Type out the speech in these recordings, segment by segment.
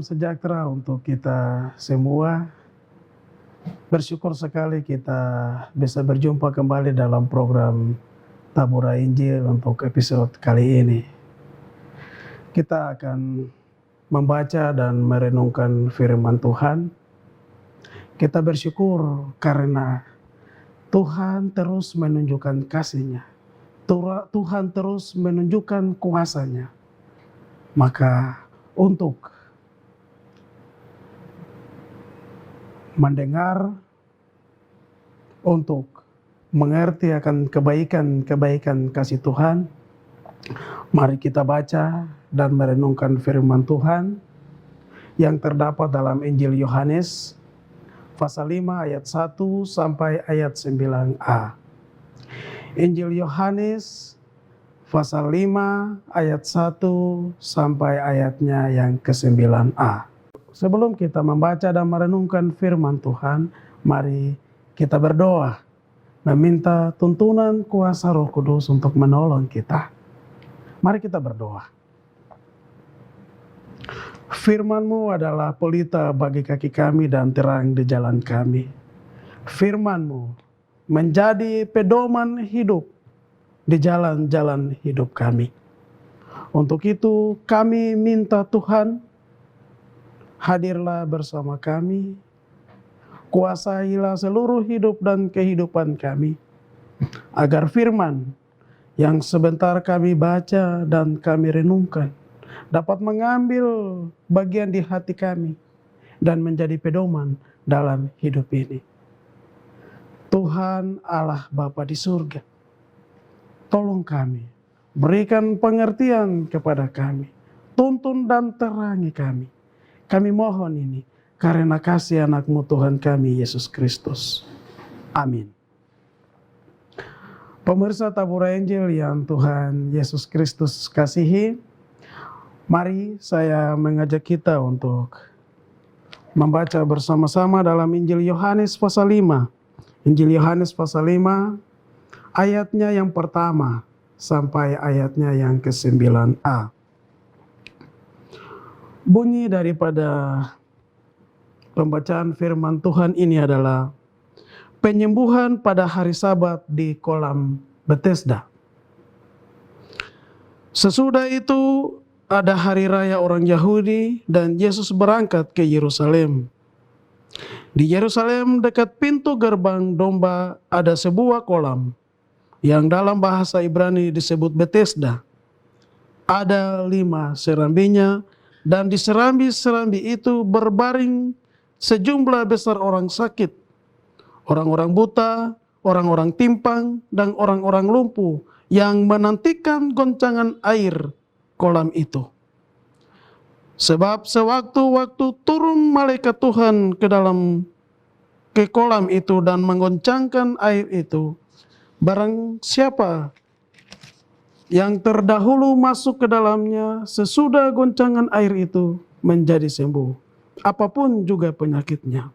Salam sejahtera untuk kita semua. Bersyukur sekali kita bisa berjumpa kembali dalam program Tabura Injil untuk episode kali ini. Kita akan membaca dan merenungkan firman Tuhan. Kita bersyukur karena Tuhan terus menunjukkan kasih-Nya. Tuhan terus menunjukkan kuasa-Nya. Maka untuk mendengar, untuk mengerti akan kebaikan kasih Tuhan, mari kita baca dan merenungkan firman Tuhan yang terdapat dalam Injil Yohanes pasal 5 ayat 1 sampai ayat 9a. Injil Yohanes pasal 5 ayat 1 sampai ayatnya yang ke-9a. Sebelum kita membaca dan merenungkan firman Tuhan, mari kita berdoa, meminta tuntunan kuasa Roh Kudus untuk menolong kita. Mari kita berdoa. Firman-Mu adalah pelita bagi kaki kami dan terang di jalan kami. Firman-Mu menjadi pedoman hidup di jalan-jalan hidup kami. Untuk itu kami minta Tuhan, hadirlah bersama kami, kuasailah seluruh hidup dan kehidupan kami, agar firman yang sebentar kami baca dan kami renungkan dapat mengambil bagian di hati kami dan menjadi pedoman dalam hidup ini. Tuhan Allah Bapa di surga, tolong kami, berikan pengertian kepada kami, tuntun dan terangi kami. Kami mohon ini karena kasih anak-Mu Tuhan kami Yesus Kristus. Amin. Pemirsa Tabura Injil yang Tuhan Yesus Kristus kasihi, mari saya mengajak kita untuk membaca bersama-sama dalam Injil Yohanes pasal 5. Injil Yohanes pasal 5 ayatnya yang pertama sampai ayatnya yang ke-9a. Bunyi daripada pembacaan firman Tuhan ini adalah penyembuhan pada hari Sabat di kolam Bethesda. Sesudah itu ada hari raya orang Yahudi dan Yesus berangkat ke Yerusalem. Di Yerusalem dekat pintu gerbang domba ada sebuah kolam yang dalam bahasa Ibrani disebut Bethesda. Ada 5 serambinya, dan di serambi-serambi itu berbaring sejumlah besar orang sakit, orang-orang buta, orang-orang timpang, dan orang-orang lumpuh yang menantikan goncangan air kolam itu. Sebab sewaktu-waktu turun malaikat Tuhan ke kolam itu dan menggoncangkan air itu, barang siapa yang terdahulu masuk ke dalamnya sesudah goncangan air itu menjadi sembuh, apapun juga penyakitnya.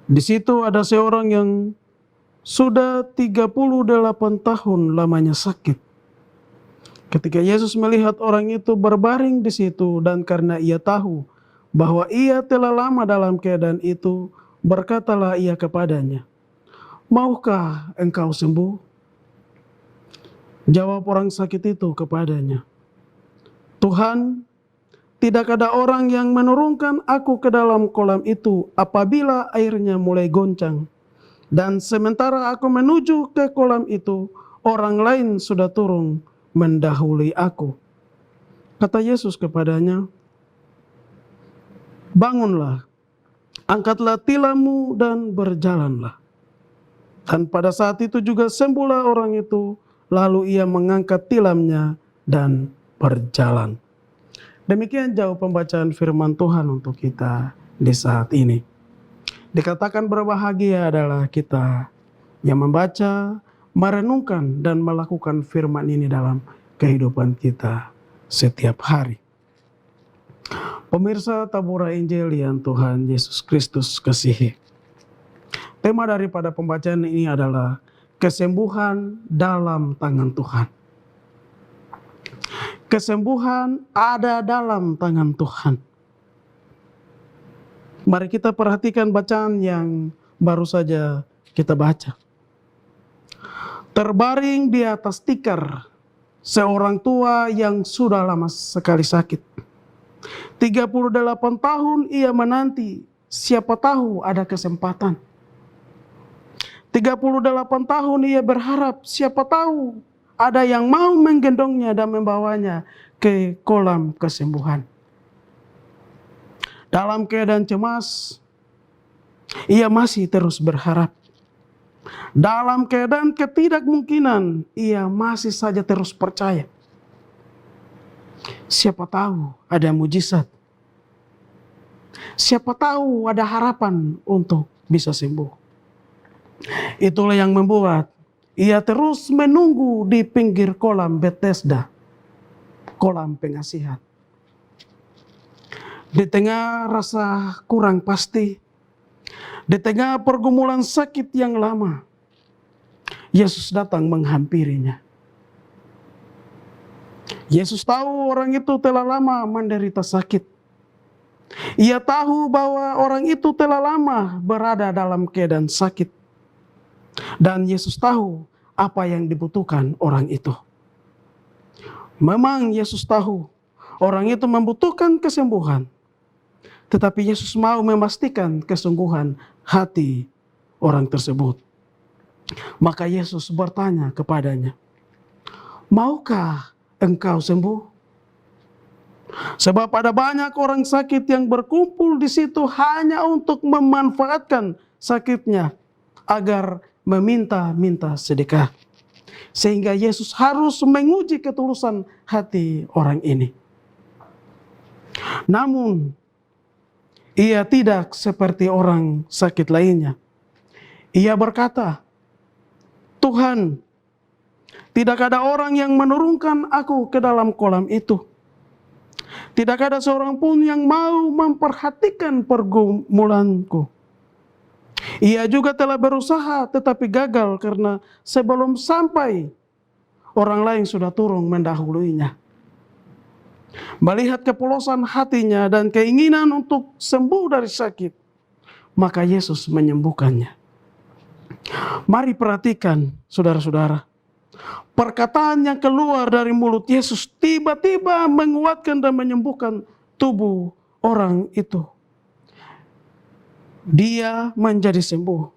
Di situ ada seorang yang sudah 38 tahun lamanya sakit. Ketika Yesus melihat orang itu berbaring di situ dan karena ia tahu bahwa ia telah lama dalam keadaan itu, berkatalah ia kepadanya, "Maukah engkau sembuh?" Jawab orang sakit itu kepadanya, "Tuhan, tidak ada orang yang menurunkan aku ke dalam kolam itu apabila airnya mulai goncang. Dan sementara aku menuju ke kolam itu, orang lain sudah turun mendahului aku." Kata Yesus kepadanya, "Bangunlah, angkatlah tilammu dan berjalanlah." Dan pada saat itu juga sembuhlah orang itu, lalu ia mengangkat tilamnya dan berjalan. Demikian jauh pembacaan firman Tuhan untuk kita di saat ini. Dikatakan berbahagia adalah kita yang membaca, merenungkan, dan melakukan firman ini dalam kehidupan kita setiap hari. Pemirsa Tabura Injil yang Tuhan Yesus Kristus kasihi, tema daripada pembacaan ini adalah kesembuhan dalam tangan Tuhan. Kesembuhan ada dalam tangan Tuhan. Mari kita perhatikan bacaan yang baru saja kita baca. Terbaring di atas tikar seorang tua yang sudah lama sekali sakit. 38 tahun ia menanti, siapa tahu ada kesempatan. 38 tahun ia berharap, siapa tahu ada yang mau menggendongnya dan membawanya ke kolam kesembuhan. Dalam keadaan cemas, ia masih terus berharap. Dalam keadaan ketidakmungkinan, ia masih saja terus percaya. Siapa tahu ada mujizat. Siapa tahu ada harapan untuk bisa sembuh. Itulah yang membuat ia terus menunggu di pinggir kolam Bethesda, kolam pengasihan. Di tengah rasa kurang pasti, di tengah pergumulan sakit yang lama, Yesus datang menghampirinya. Yesus tahu orang itu telah lama menderita sakit. Ia tahu bahwa orang itu telah lama berada dalam keadaan sakit. Dan Yesus tahu apa yang dibutuhkan orang itu. Memang Yesus tahu orang itu membutuhkan kesembuhan. Tetapi Yesus mau memastikan kesungguhan hati orang tersebut. Maka Yesus bertanya kepadanya, "Maukah engkau sembuh?" Sebab ada banyak orang sakit yang berkumpul di situ hanya untuk memanfaatkan sakitnya agar meminta-minta sedekah. Sehingga Yesus harus menguji ketulusan hati orang ini. Namun, ia tidak seperti orang sakit lainnya. Ia berkata, "Tuhan, tidak ada orang yang menurunkan aku ke dalam kolam itu. Tidak ada seorang pun yang mau memperhatikan pergumulanku. Ia juga telah berusaha tetapi gagal karena sebelum sampai orang lain sudah turun mendahuluinya." Melihat kepolosan hatinya dan keinginan untuk sembuh dari sakit, maka Yesus menyembuhkannya. Mari perhatikan saudara-saudara. Perkataan yang keluar dari mulut Yesus tiba-tiba menguatkan dan menyembuhkan tubuh orang itu. Dia menjadi sembuh.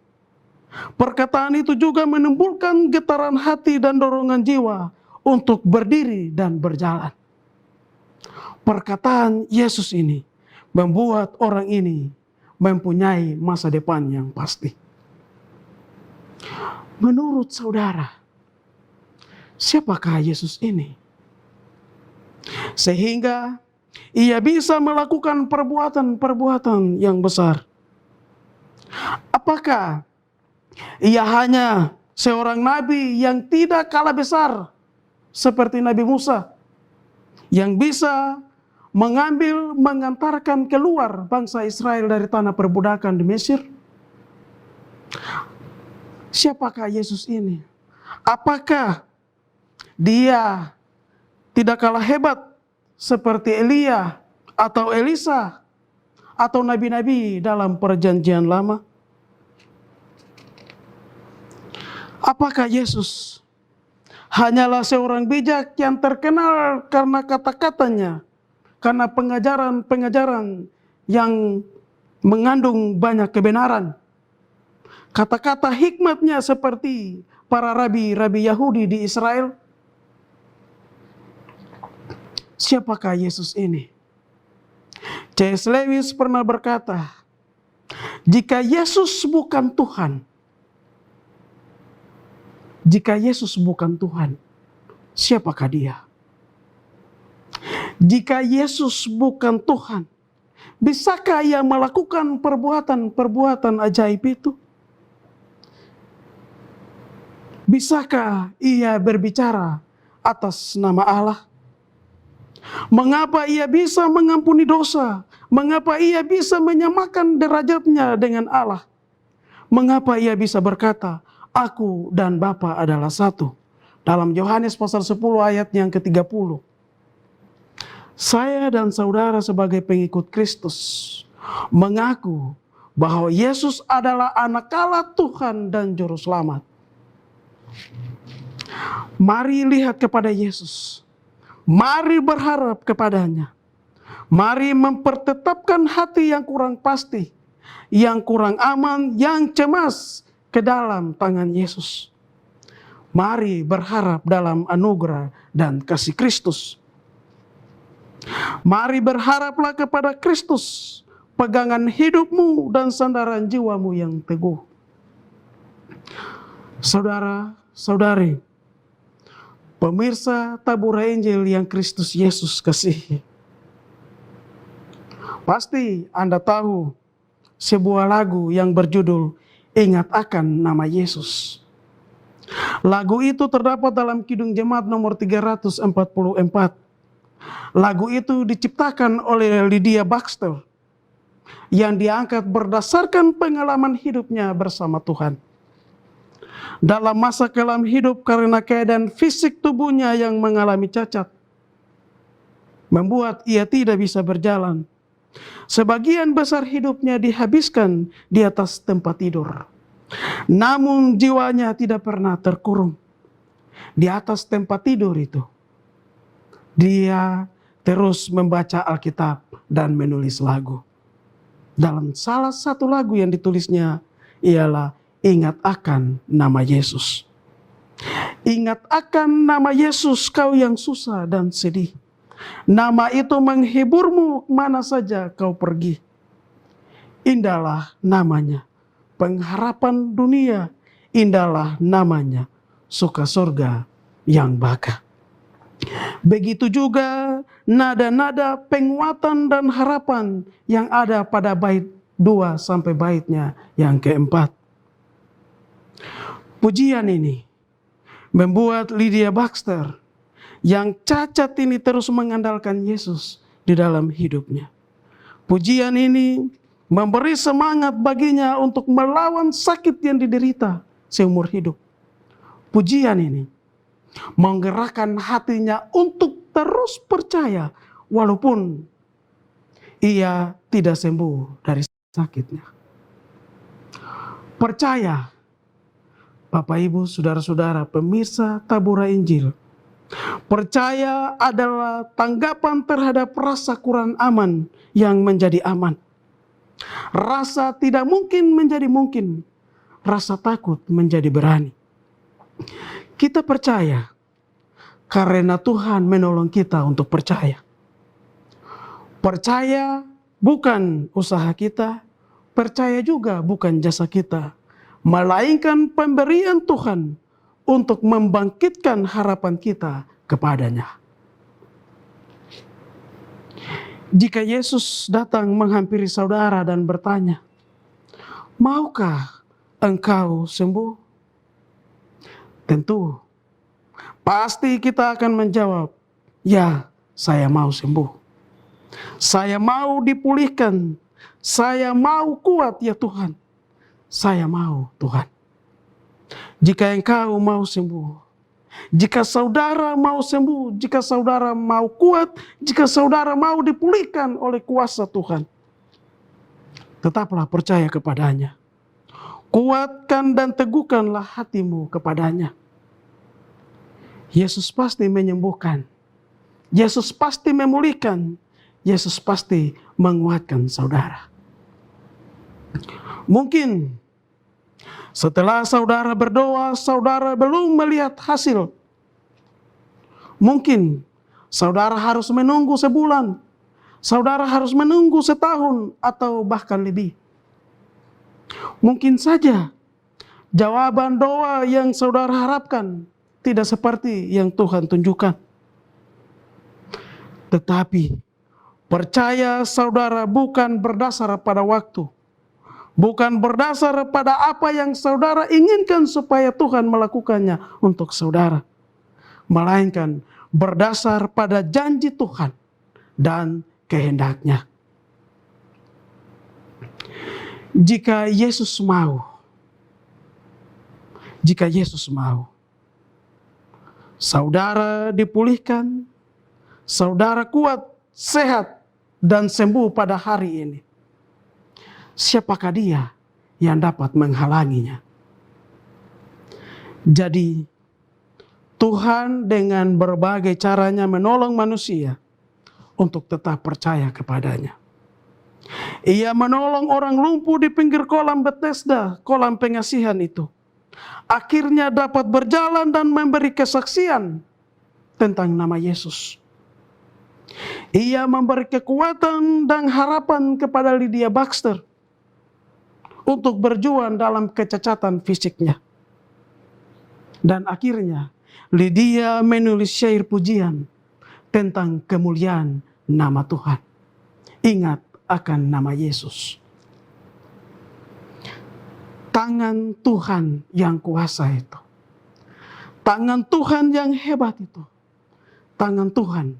Perkataan itu juga menimbulkan getaran hati dan dorongan jiwa untuk berdiri dan berjalan. Perkataan Yesus ini membuat orang ini mempunyai masa depan yang pasti. Menurut saudara, siapakah Yesus ini? Sehingga ia bisa melakukan perbuatan-perbuatan yang besar. Apakah ia hanya seorang nabi yang tidak kalah besar seperti Nabi Musa, yang bisa mengantarkan keluar bangsa Israel dari tanah perbudakan di Mesir? Siapakah Yesus ini? Apakah dia tidak kalah hebat seperti Elia atau Elisa atau nabi-nabi dalam perjanjian lama? Apakah Yesus hanyalah seorang bijak yang terkenal karena kata-katanya, karena pengajaran-pengajaran yang mengandung banyak kebenaran? Kata-kata hikmatnya seperti para rabi-rabi Yahudi di Israel? Siapakah Yesus ini? C.S. Lewis pernah berkata, jika Yesus bukan Tuhan, siapakah dia? Jika Yesus bukan Tuhan, bisakah ia melakukan perbuatan-perbuatan ajaib itu? Bisakah ia berbicara atas nama Allah? Mengapa ia bisa mengampuni dosa? Mengapa ia bisa menyamakan derajatnya dengan Allah? Mengapa ia bisa berkata, "Aku dan Bapa adalah satu"? Dalam Yohanes pasal 10 ayat yang ke-30. Saya dan saudara sebagai pengikut Kristus mengaku bahwa Yesus adalah anak Allah Tuhan dan Juru Selamat. Mari lihat kepada Yesus. Mari berharap kepadanya. Mari mempertetapkan hati yang kurang pasti, yang kurang aman, yang cemas ke dalam tangan Yesus. Mari berharap dalam anugerah dan kasih Kristus. Mari berharaplah kepada Kristus, pegangan hidupmu dan sandaran jiwamu yang teguh. Saudara-saudari, pemirsa tabur Injil yang Kristus Yesus kasihi. Pasti Anda tahu sebuah lagu yang berjudul Ingat Akan Nama Yesus. Lagu itu terdapat dalam Kidung Jemaat nomor 344. Lagu itu diciptakan oleh Lydia Baxter yang diangkat berdasarkan pengalaman hidupnya bersama Tuhan. Dalam masa kelam hidup karena keadaan fisik tubuhnya yang mengalami cacat, membuat ia tidak bisa berjalan. Sebagian besar hidupnya dihabiskan di atas tempat tidur. Namun jiwanya tidak pernah terkurung di atas tempat tidur itu. Dia terus membaca Alkitab dan menulis lagu. Dalam salah satu lagu yang ditulisnya ialah Ingat Akan Nama Yesus. Ingat akan nama Yesus kau yang susah dan sedih. Nama itu menghiburmu mana saja kau pergi. Indahlah namanya pengharapan dunia. Indahlah namanya suka surga yang baka. Begitu juga nada-nada penguatan dan harapan yang ada pada bait 2 sampai baitnya yang keempat. Pujian ini membuat Lydia Baxter yang cacat ini terus mengandalkan Yesus di dalam hidupnya. Pujian ini memberi semangat baginya untuk melawan sakit yang diderita seumur hidup. Pujian ini menggerakkan hatinya untuk terus percaya walaupun ia tidak sembuh dari sakitnya. Percaya, Bapak Ibu, saudara-saudara, pemirsa Tabura Injil. Percaya adalah tanggapan terhadap rasa kurang aman yang menjadi aman. Rasa tidak mungkin menjadi mungkin. Rasa takut menjadi berani. Kita percaya karena Tuhan menolong kita untuk percaya. Percaya bukan usaha kita, percaya juga bukan jasa kita, melainkan pemberian Tuhan untuk membangkitkan harapan kita kepadanya. Jika Yesus datang menghampiri saudara dan bertanya, "Maukah engkau sembuh?" Tentu, pasti kita akan menjawab, "Ya, saya mau sembuh. Saya mau dipulihkan. Saya mau kuat ya Tuhan. Saya mau Tuhan." Jika engkau mau sembuh, jika saudara mau sembuh, jika saudara mau kuat, jika saudara mau dipulihkan oleh kuasa Tuhan, tetaplah percaya kepadanya. Kuatkan dan teguhkanlah hatimu kepadanya. Yesus pasti menyembuhkan. Yesus pasti memulihkan. Yesus pasti menguatkan saudara. Mungkin setelah saudara berdoa, saudara belum melihat hasil. Mungkin saudara harus menunggu sebulan. Saudara harus menunggu setahun atau bahkan lebih. Mungkin saja jawaban doa yang saudara harapkan tidak seperti yang Tuhan tunjukkan. Tetapi percaya saudara bukan berdasar pada waktu. Bukan berdasar pada apa yang saudara inginkan supaya Tuhan melakukannya untuk saudara. Melainkan berdasar pada janji Tuhan dan kehendaknya. Jika Yesus mau, saudara dipulihkan, saudara kuat, sehat, dan sembuh pada hari ini. siapakah dia yang dapat menghalanginya? Jadi Tuhan dengan berbagai caranya menolong manusia untuk tetap percaya kepadanya. Ia menolong orang lumpuh di pinggir kolam Bethesda, kolam pengasihan itu. Akhirnya dapat berjalan dan memberi kesaksian tentang nama Yesus. Ia memberi kekuatan dan harapan kepada Lydia Baxter untuk berjuang dalam kecacatan fisiknya. Dan akhirnya Lydia menulis syair pujian tentang kemuliaan nama Tuhan. Ingat akan nama Yesus. Tangan Tuhan yang kuasa itu. Tangan Tuhan yang hebat itu. Tangan Tuhan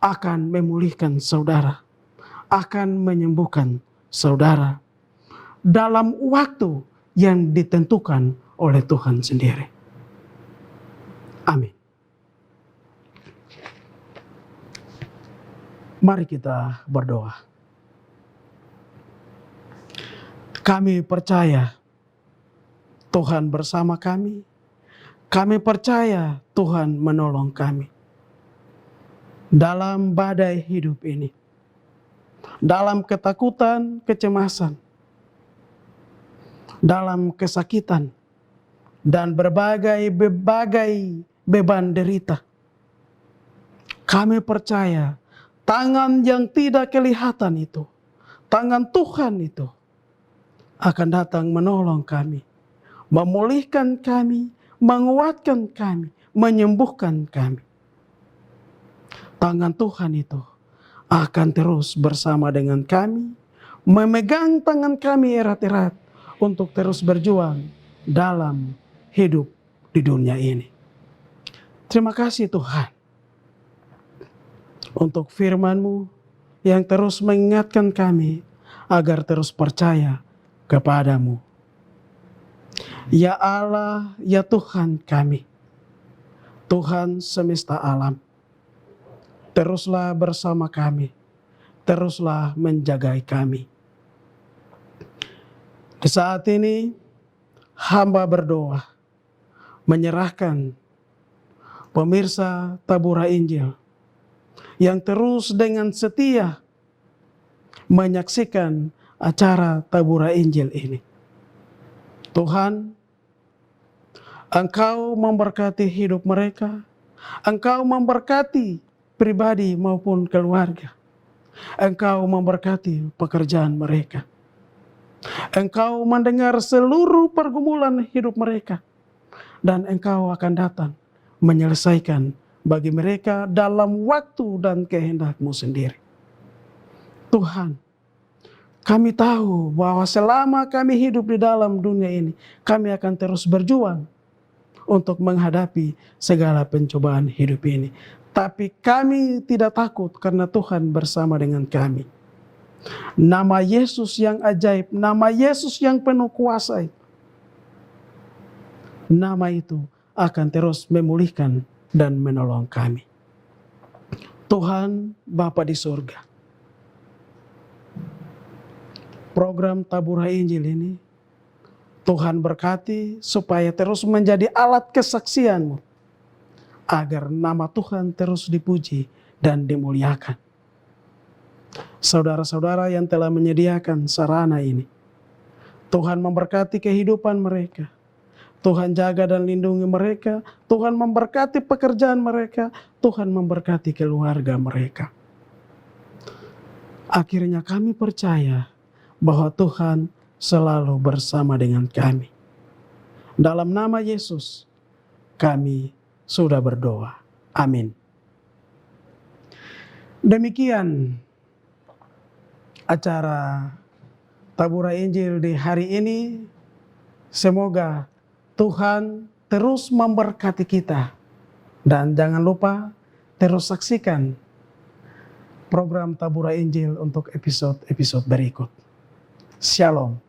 akan memulihkan saudara. Akan menyembuhkan saudara. Dalam waktu yang ditentukan oleh Tuhan sendiri. Amin. Mari kita berdoa. Kami percaya Tuhan bersama kami. Kami percaya Tuhan menolong kami. Dalam badai hidup ini. Dalam ketakutan, kecemasan. Dalam kesakitan. Dan berbagai beban derita. Kami percaya tangan yang tidak kelihatan itu. Tangan Tuhan itu akan datang menolong kami, memulihkan kami, menguatkan kami, menyembuhkan kami. Tangan Tuhan itu akan terus bersama dengan kami, memegang tangan kami erat-erat untuk terus berjuang dalam hidup di dunia ini. Terima kasih Tuhan untuk firman-Mu yang terus mengingatkan kami agar terus percaya kepadamu. Ya Allah, ya Tuhan kami, Tuhan semesta alam, teruslah bersama kami, teruslah menjaga kami. Di saat ini, hamba berdoa, menyerahkan pemirsa Tabura Injil, yang terus dengan setia menyaksikan acara Tabura Injil ini. Tuhan, Engkau memberkati hidup mereka. Engkau memberkati pribadi maupun keluarga. Engkau memberkati pekerjaan mereka. Engkau mendengar seluruh pergumulan hidup mereka. Dan Engkau akan datang menyelesaikan bagi mereka dalam waktu dan kehendak-Mu sendiri. Tuhan, kami tahu bahwa selama kami hidup di dalam dunia ini, kami akan terus berjuang untuk menghadapi segala pencobaan hidup ini. Tapi kami tidak takut karena Tuhan bersama dengan kami. Nama Yesus yang ajaib, nama Yesus yang penuh kuasa, nama itu akan terus memulihkan dan menolong kami. Tuhan Bapa di surga, program Tabura Injil ini Tuhan berkati supaya terus menjadi alat kesaksian-Mu, agar nama Tuhan terus dipuji dan dimuliakan. Saudara-saudara yang telah menyediakan sarana ini, Tuhan memberkati kehidupan mereka. Tuhan jaga dan lindungi mereka. Tuhan memberkati pekerjaan mereka. Tuhan memberkati keluarga mereka. Akhirnya kami percaya bahwa Tuhan selalu bersama dengan kami. Dalam nama Yesus, kami sudah berdoa. Amin. Demikian acara Tabura Injil di hari ini. Semoga Tuhan terus memberkati kita. Dan jangan lupa terus saksikan program Tabura Injil untuk episode-episode berikut. Shalom.